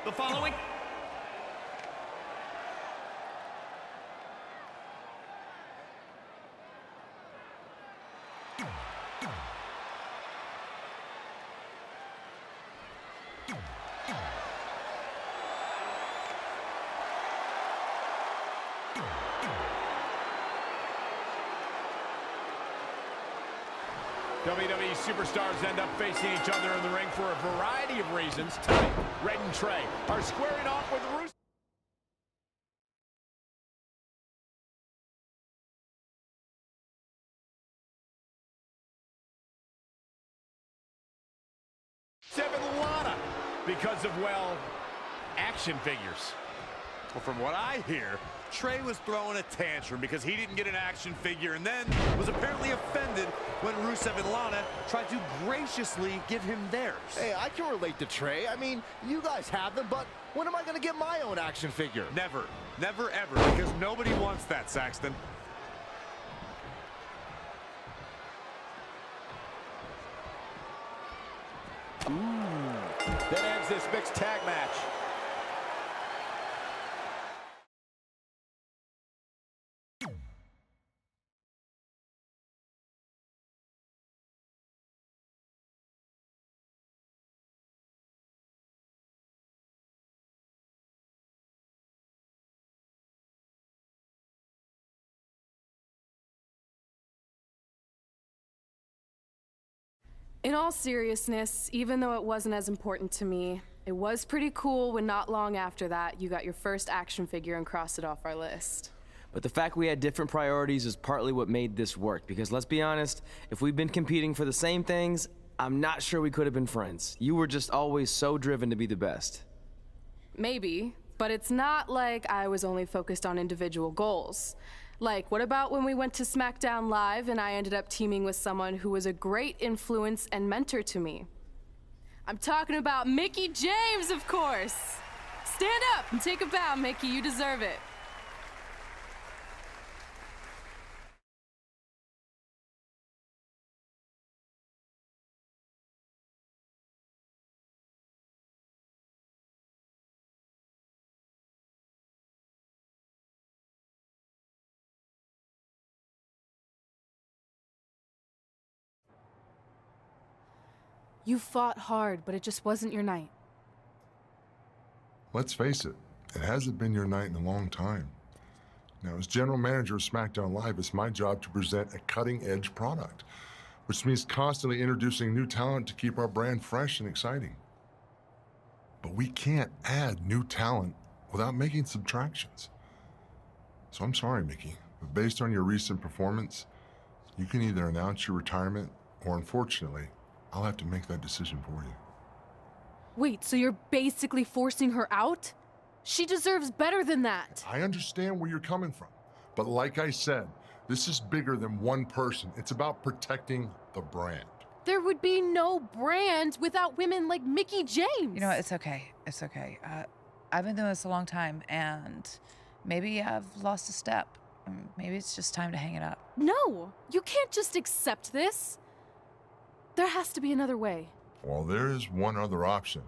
The following... WWE superstars end up facing each other in the ring for a variety of reasons. Tonight, Red and Trey are squaring off with Rusev. And Lana, because of, well, action figures. Well, from what I hear, Trey was throwing a tantrum because he didn't get an action figure and then was apparently offended when Rusev and Lana tried to graciously give him theirs. Hey, I can relate to Trey. I mean, you guys have them, but when am I going to get my own action figure? Never. Never, ever, because nobody wants that, Saxton. That ends this mixed tag match. In all seriousness, even though it wasn't as important to me, it was pretty cool when not long after that, you got your first action figure and crossed it off our list. But the fact we had different priorities is partly what made this work, because let's be honest, if we'd been competing for the same things, I'm not sure we could have been friends. You were just always so driven to be the best. Maybe, but it's not like I was only focused on individual goals. Like, what about when we went to SmackDown Live and I ended up teaming with someone who was a great influence and mentor to me? I'm talking about Mickie James, of course! Stand up and take a bow, Mickie, you deserve it. You fought hard, but it just wasn't your night. Let's face it, it hasn't been your night in a long time. Now, as general manager of SmackDown Live, it's my job to present a cutting-edge product, which means constantly introducing new talent to keep our brand fresh and exciting. But we can't add new talent without making subtractions. So I'm sorry, Mickie, but based on your recent performance, you can either announce your retirement or, unfortunately, I'll have to make that decision for you. Wait, so you're basically forcing her out? She deserves better than that. I understand where you're coming from, but like I said, this is bigger than one person. It's about protecting the brand. There would be no brand without women like Mickie James. You know what? It's okay. It's okay. I've been doing this a long time, and maybe I've lost a step. Maybe it's just time to hang it up. No, you can't just accept this. There has to be another way. Well, there is one other option,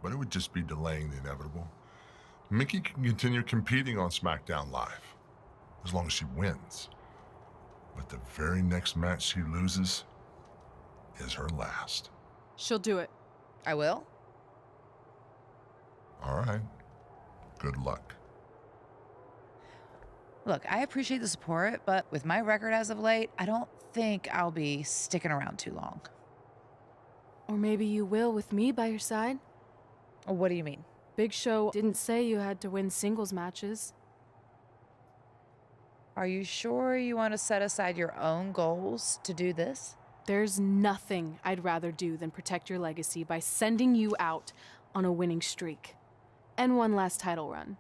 but it would just be delaying the inevitable. Mickie can continue competing on SmackDown Live, as long as she wins. But the very next match she loses is her last. She'll do it. I will? All right. Good luck. Look, I appreciate the support, but with my record as of late, I don't think I'll be sticking around too long. Or maybe you will with me by your side. What do you mean? Big Show didn't say you had to win singles matches. Are you sure you want to set aside your own goals to do this? There's nothing I'd rather do than protect your legacy by sending you out on a winning streak. And one last title run.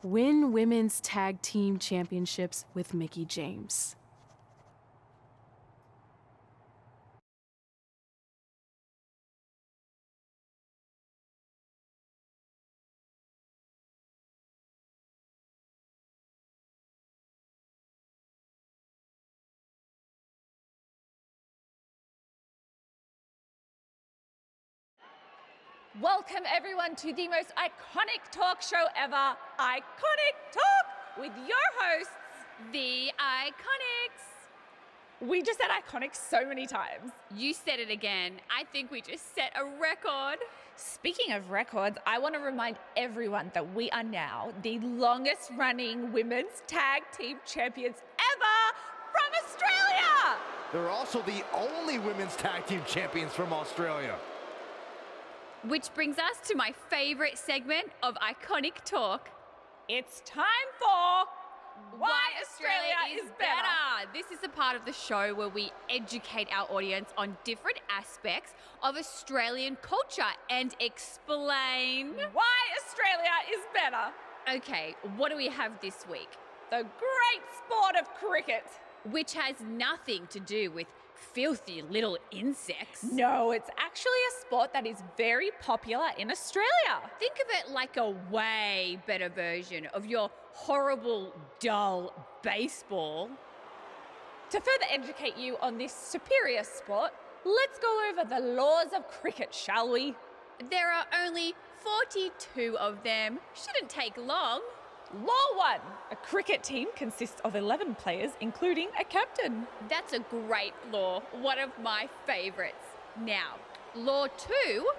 Win women's tag team championships with Mickie James. Welcome everyone to the most iconic talk show ever, Iconic Talk, with your hosts, The Iconics. we just said iconic so many times. You said it again. I think we just set a record. Speaking of records, I want to remind everyone that we are now the longest running women's tag team champions ever from Australia. They're also the only women's tag team champions from Australia. Which brings us to my favorite segment of Iconic Talk. It's time for Why Australia is Better. This is the part of the show where we educate our audience on different aspects of Australian culture and explain Why Australia is better. Okay, what do we have this week? The great sport of cricket. Which has nothing to do with filthy little insects. No, it's actually a sport that is very popular in Australia. Think of it like a way better version of your horrible, dull baseball. To further educate you on this superior sport, let's go over the laws of cricket, shall we? There are only 42 of them. Shouldn't take long. Law 1. A cricket team consists of 11 players, including a captain. That's a great law, one of my favorites. Now, law 2.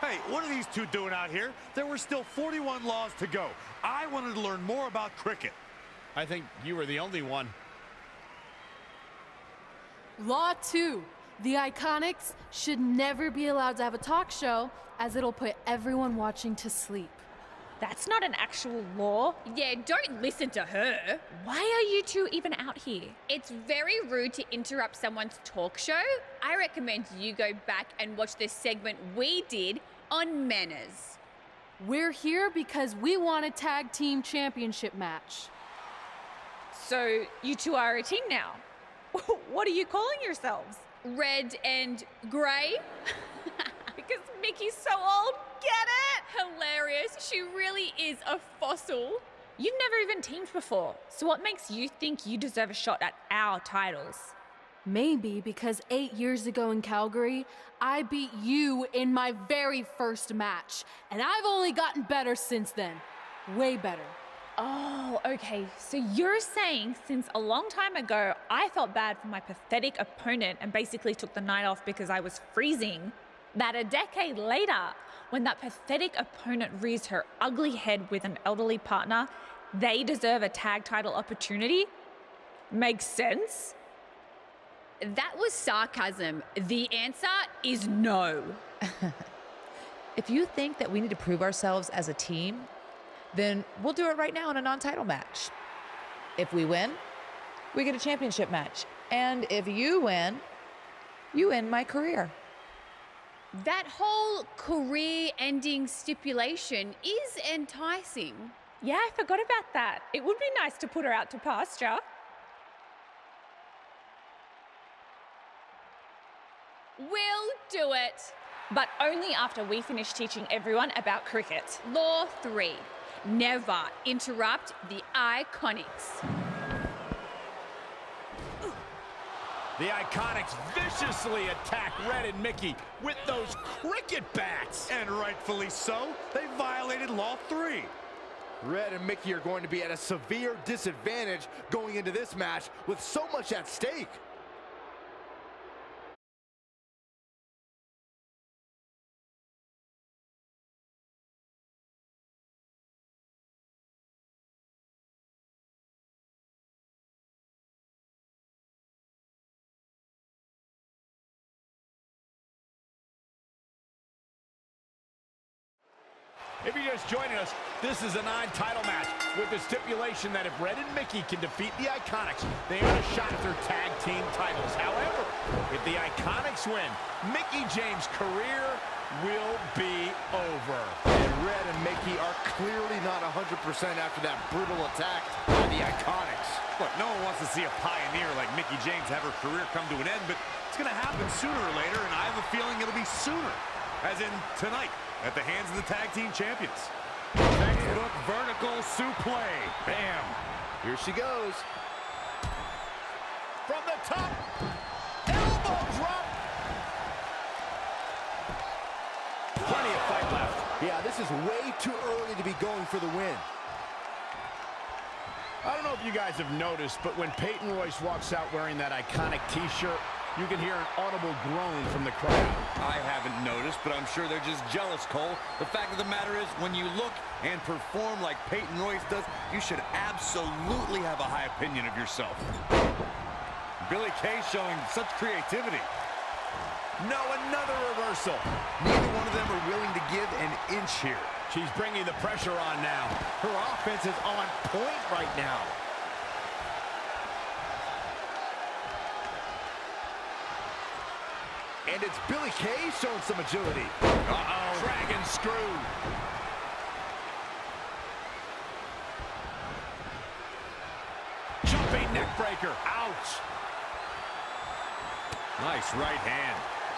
Hey, what are these two doing out here? There were still 41 laws to go. I wanted to learn more about cricket. I think you were the only one. Law 2. The Iconics should never be allowed to have a talk show, as it'll put everyone watching to sleep. That's not an actual law. Yeah, don't listen to her. Why are you two even out here? It's very rude to interrupt someone's talk show. I recommend you go back and watch the segment we did on manners. We're here because we want a tag team championship match. So you two are a team now. What are you calling yourselves? Red and grey? Because Mickey's so old, get it? Hilarious. She really is a fossil. You've never even teamed before, so what makes you think you deserve a shot at our titles? Maybe because 8 years ago in Calgary, I beat you in my very first match, and I've only gotten better since then. Way better. Oh, okay. So you're saying since a long time ago, I felt bad for my pathetic opponent and basically took the night off because I was freezing, that a decade later, when that pathetic opponent rears her ugly head with an elderly partner, they deserve a tag title opportunity? Makes sense? That was sarcasm. The answer is no. If you think that we need to prove ourselves as a team, then we'll do it right now in a non-title match. If we win, we get a championship match. And if you win my career. That whole career-ending stipulation is enticing. Yeah, I forgot about that. It would be nice to put her out to pasture. We'll do it. But only after we finish teaching everyone about cricket. Law 3. Never interrupt the Iconics. The Iconics viciously attack Red and Mickey with those cricket bats. And rightfully so, they violated Law 3. Red and Mickey are going to be at a severe disadvantage going into this match with so much at stake. If you're just joining us, this is a non-title match with the stipulation that if Red and Mickey can defeat the Iconics, they earn a shot at their tag team titles. However, if the Iconics win, Mickey James' career will be over. And Red and Mickey are clearly not 100% after that brutal attack by the Iconics. Look, no one wants to see a pioneer like Mickey James have her career come to an end, but it's going to happen sooner or later, and I have a feeling it'll be sooner, as in tonight, at the hands of the tag team champions. Textbook vertical suplex. Bam. Here she goes. From the top. drop. Plenty of fight left. Yeah, this is way too early to be going for the win. I don't know if you guys have noticed, but when Peyton Royce walks out wearing that iconic T-shirt, you can hear an audible groan from the crowd. I haven't noticed, but I'm sure they're just jealous, Cole. The fact of the matter is, when you look and perform like Peyton Royce does, you should absolutely have a high opinion of yourself. Billie Kay showing such creativity. No, another reversal. Neither one of them are willing to give an inch here. She's bringing the pressure on now. Her offense is on point right now. And it's Billie Kay showing some agility. Uh-oh. Dragon screw. Jumping neck breaker. Ouch. Nice right hand.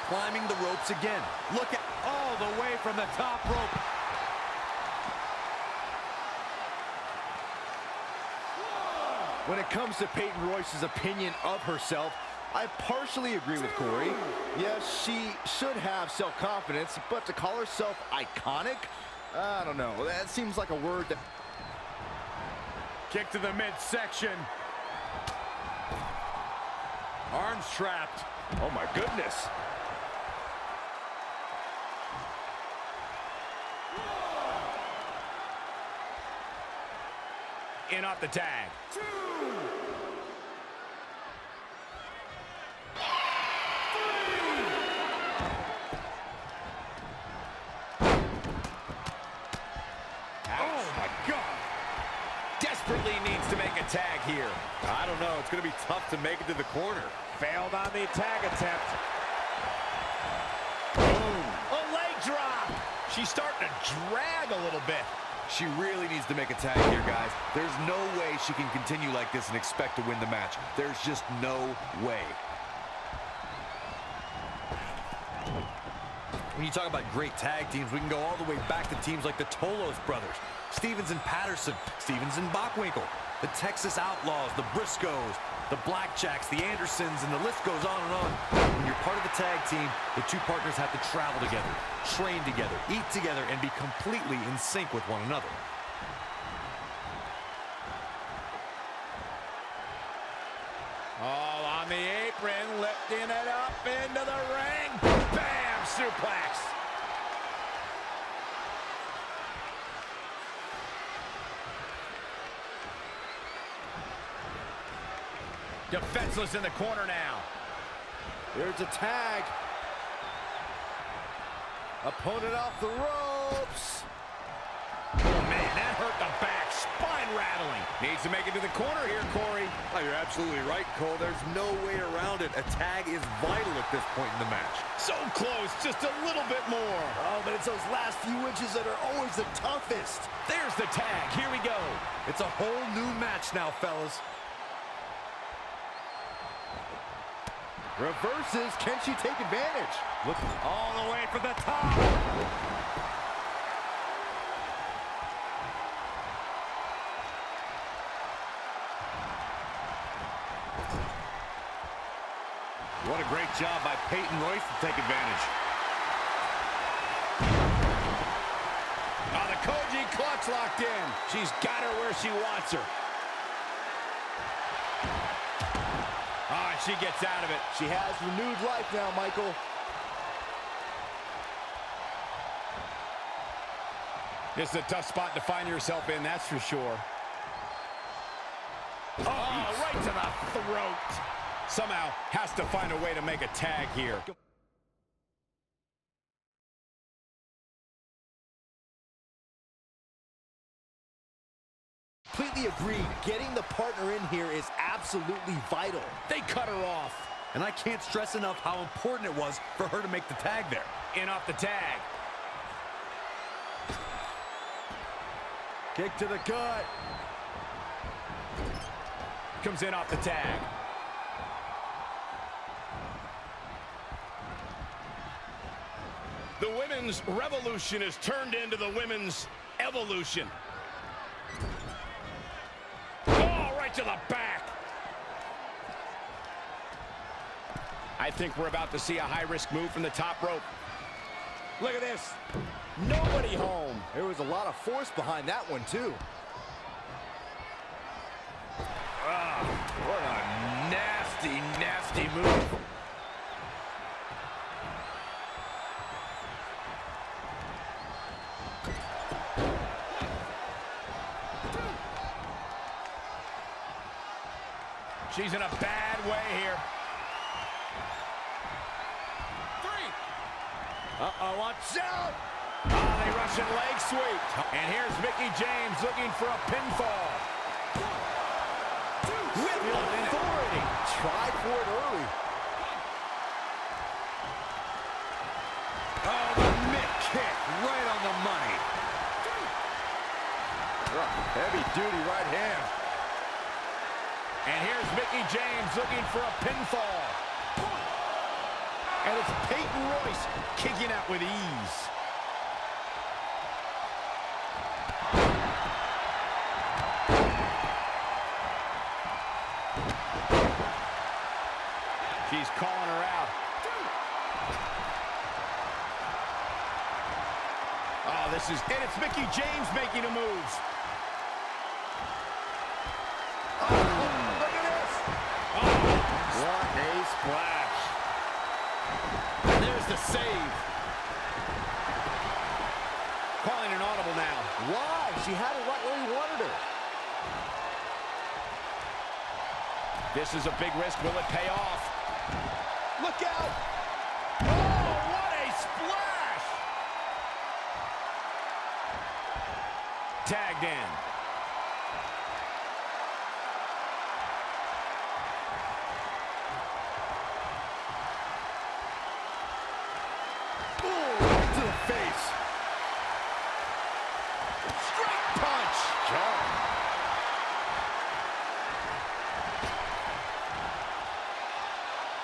Climbing the ropes again. Look at all the way from the top rope. When it comes to Peyton Royce's opinion of herself, I partially agree with Corey. Yes, she should have self-confidence, but to call herself iconic? I don't know. That seems like a word that... Kick to the midsection. Arms trapped. Oh my goodness. In off the tag. Desperately needs to make a tag here. I don't know. It's going to be tough to make it to the corner. Failed on the tag attempt. Boom. A leg drop. She's starting to drag a little bit. She really needs to make a tag here, guys. There's no way she can continue like this and expect to win the match. There's just no way. When you talk about great tag teams, we can go all the way back to teams like the Tolos brothers, Stevens and Patterson, Stevens and Bockwinkel, the Texas Outlaws, the Briscoes, the Blackjacks, the Andersons, and the list goes on and on. When you're part of a tag team, the two partners have to travel together, train together, eat together, and be completely in sync with one another. All on the apron, lifting it up into the ring. Bam! Suplex. Defenseless in the corner now. There's a tag. Opponent off the ropes. Oh, man, that hurt the back. Spine rattling. Needs to make it to the corner here, Corey. Oh, you're absolutely right, Cole. There's no way around it. A tag is vital at this point in the match. So close, just a little bit more. Oh, but it's those last few inches that are always the toughest. There's the tag. Here we go. It's a whole new match now, fellas. Reverses. Can she take advantage? Look all the way for the top. What a great job by Peyton Royce to take advantage. Oh, the Koji clutch locked in. She's got her where she wants her. Oh, and she gets out of it. She has renewed life now, Michael. This is a tough spot to find yourself in, that's for sure. Oh, right to the throat. Somehow has to find a way to make a tag here. Completely agree. Getting the partner in here is absolutely vital. They cut her off. And I can't stress enough how important it was for her to make the tag there. In off the tag. Kick to the gut. Comes in off the tag. The women's revolution is turned into the women's evolution. Oh, right to the back. I think we're about to see a high-risk move from the top rope. Look at this. Nobody home. There was a lot of force behind that one, too. What a nasty, nasty move. She's in a bad way here. Uh-oh, watch out! Oh, they Russian leg sweep. And here's Mickie James looking for a pinfall. With authority. Tried for it early. Oh, the mid kick right on the money. Heavy duty right hand. And here's Mickie James looking for a pinfall. And it's Peyton Royce kicking out with ease. She's calling her out. Oh, this is... And it's Mickie James making a move. What a splash. And there's the save. Calling an audible now. Why? She had it right where he wanted her. This is a big risk. Will it pay off? Look out! Oh, what a splash! Tagged in. To the face. Straight punch. John.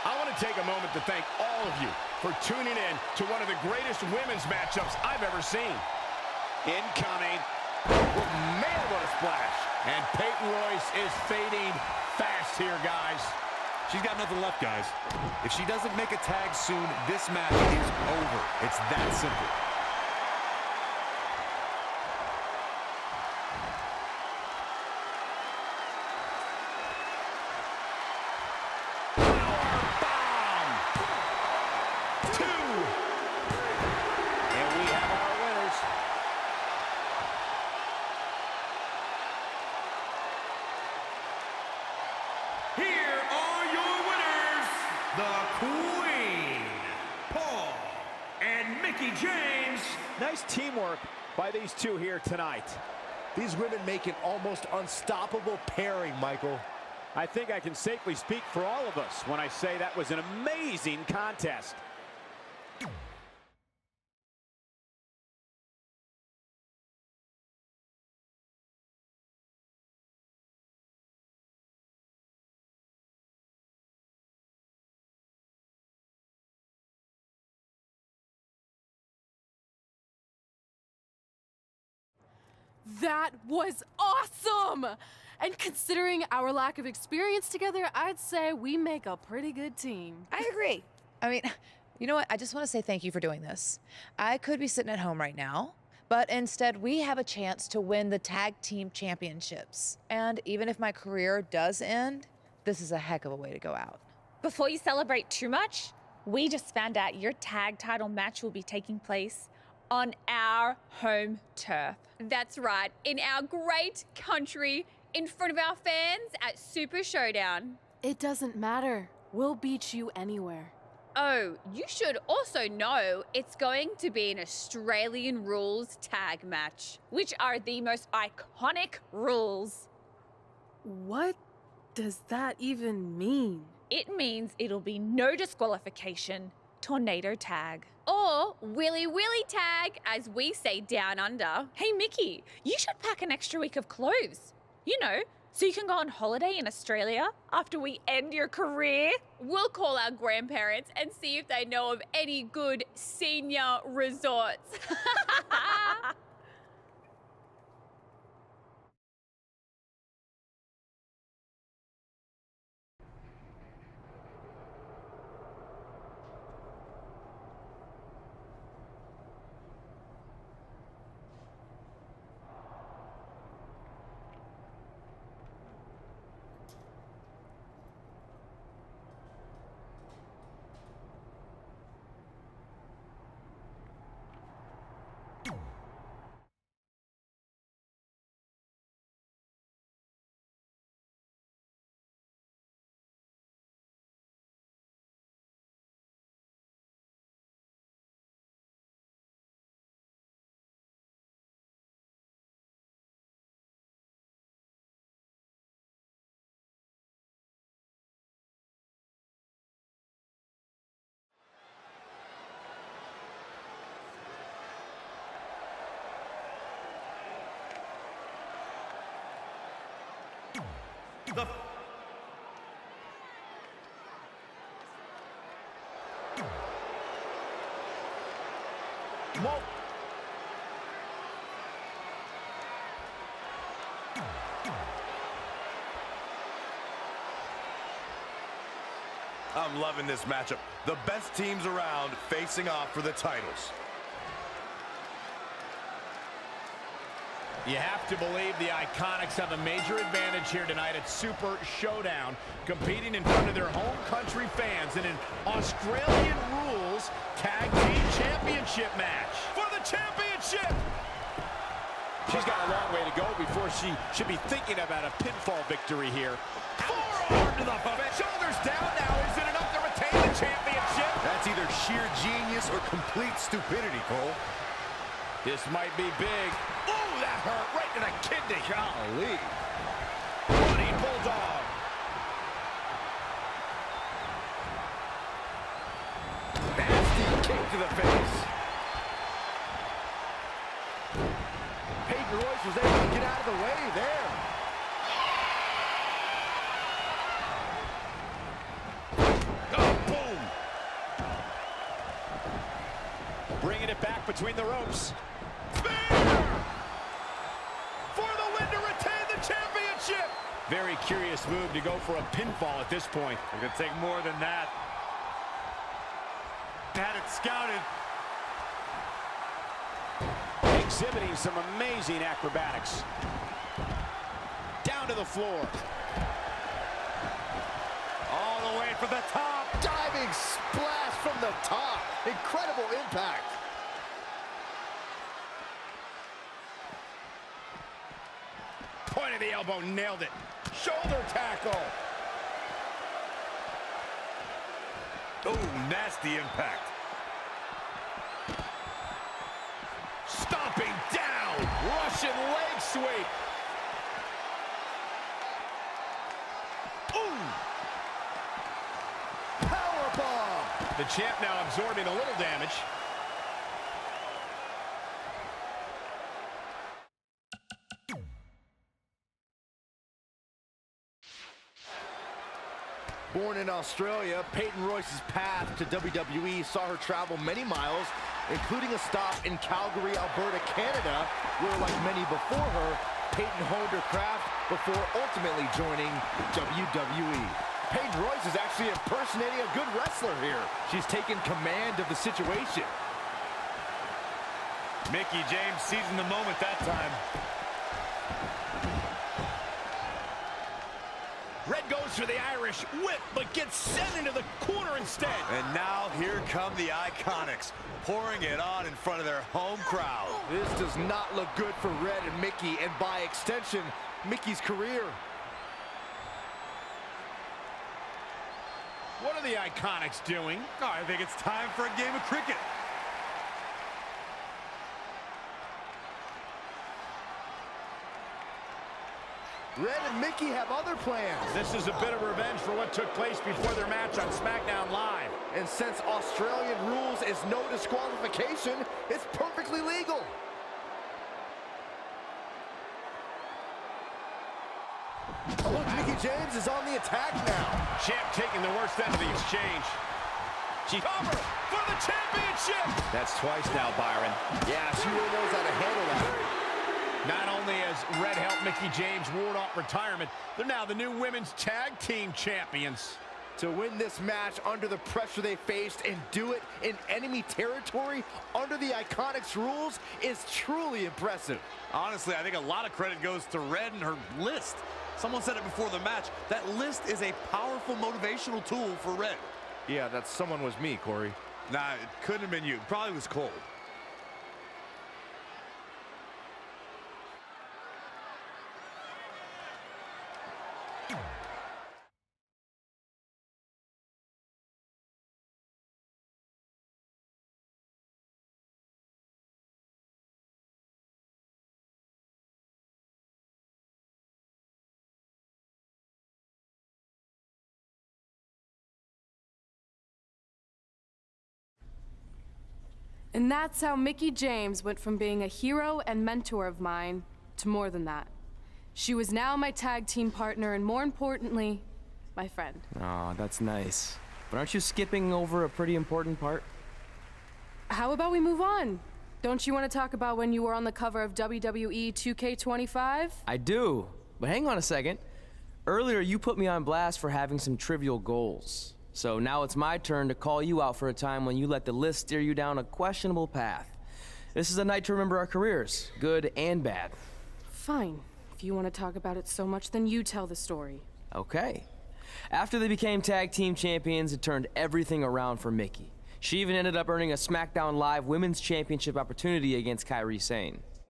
I want to take a moment to thank all of you for tuning in to one of the greatest women's matchups I've ever seen. Incoming. Oh, man, what a splash. And Peyton Royce is fading fast here, guys. She's got nothing left, guys. If she doesn't make a tag soon, this match is over. It's that simple. Powerbomb! 2. And we have our winners. Here are your winners, the Queen, Paul and Mickie James. Nice teamwork by these two here tonight. These women make an almost unstoppable pairing, Michael. I think I can safely speak for all of us when I say that was an amazing contest. That was awesome! And considering our lack of experience together, I'd say we make a pretty good team. I agree. I mean, you know what? I just want to say thank you for doing this. I could be sitting at home right now, but instead we have a chance to win the tag team championships. And even if my career does end, this is a heck of a way to go out. Before you celebrate too much, we just found out your tag title match will be taking place on our home turf. That's right, in our great country, in front of our fans at Super Showdown. It doesn't matter. We'll beat you anywhere. Oh, you should also know it's going to be an Australian rules tag match. Which are the most iconic rules. What does that even mean? It means it'll be no disqualification, tornado tag. Or Willy Willy tag, as we say down under. Hey, Mickie, you should pack an extra week of clothes. You know, so you can go on holiday in Australia after we end your career. We'll call our grandparents and see if they know of any good senior resorts. The Whoa. I'm loving this matchup. The best teams around facing off for the titles. You have to believe the Iconics have a major advantage here tonight at Super Showdown, competing in front of their home country fans in an Australian Rules Tag Team Championship match. For the championship! She's got a long way to go before she should be thinking about a pinfall victory here. Forearm to the face. Shoulders down now. Is it enough to retain the championship? That's either sheer genius or complete stupidity, Cole. This might be big. Ooh, that hurt right to the kidney. Golly. Running Bulldog. Nasty kick to the face. Peyton Royce was able to get out of the way there. Oh, boom. Bringing it back between the ropes. Spear! For the win to retain the championship. Very curious move to go for a pinfall at this point. It could take more than that. Had it scouted. Exhibiting some amazing acrobatics. Down to the floor. All the way for the top. Diving splash from the top. Incredible impact. Point of the elbow, nailed it. Shoulder tackle. Oh, nasty impact. Stomping down. Russian leg sweep. Ooh. Powerbomb. The champ now absorbing a little damage. Born in Australia, Peyton Royce's path to WWE saw her travel many miles, including a stop in Calgary, Alberta, Canada, where, like many before her, Peyton honed her craft before ultimately joining WWE. Peyton Royce is actually impersonating a good wrestler here. She's taken command of the situation. Mickie James seizing the moment that time. Red goes for the Irish whip, but gets sent into the corner instead. And now here come the Iconics, pouring it on in front of their home crowd. This does not look good for Red and Mickie, and by extension, Mickie's career. What are the Iconics doing? Oh, I think it's time for a game of cricket. Red and Mickie have other plans. This is a bit of revenge for what took place before their match on SmackDown Live. And since Australian rules is no disqualification, it's perfectly legal. Oh, look, Mickie James is on the attack now. Champ taking the worst end of the exchange. She cover for the championship. That's twice now, Byron. Yeah, she really knows how to handle that. Not only has Red helped Mickie James ward off retirement, they're now the new women's tag team champions. To win this match under the pressure they faced and do it in enemy territory under the Iconics rules is truly impressive. Honestly, I think a lot of credit goes to Red and her list. Someone said it before the match. That list is a powerful motivational tool for Red. Yeah, that someone was me, Corey. Nah, it couldn't have been you. It probably was Cole. And that's how Mickie James went from being a hero and mentor of mine to more than that. She was now my tag team partner and, more importantly, my friend. Oh, that's nice. But aren't you skipping over a pretty important part? How about we move on? Don't you want to talk about when you were on the cover of WWE 2K25? I do, but hang on a second. Earlier, you put me on blast for having some trivial goals. So now it's my turn to call you out for a time when you let the list steer you down a questionable path. This is a night to remember our careers, good and bad. Fine. If you want to talk about it so much, then you tell the story. Okay. After they became tag team champions, it turned everything around for Mickie. She even ended up earning a SmackDown Live Women's Championship opportunity against Kairi Sane.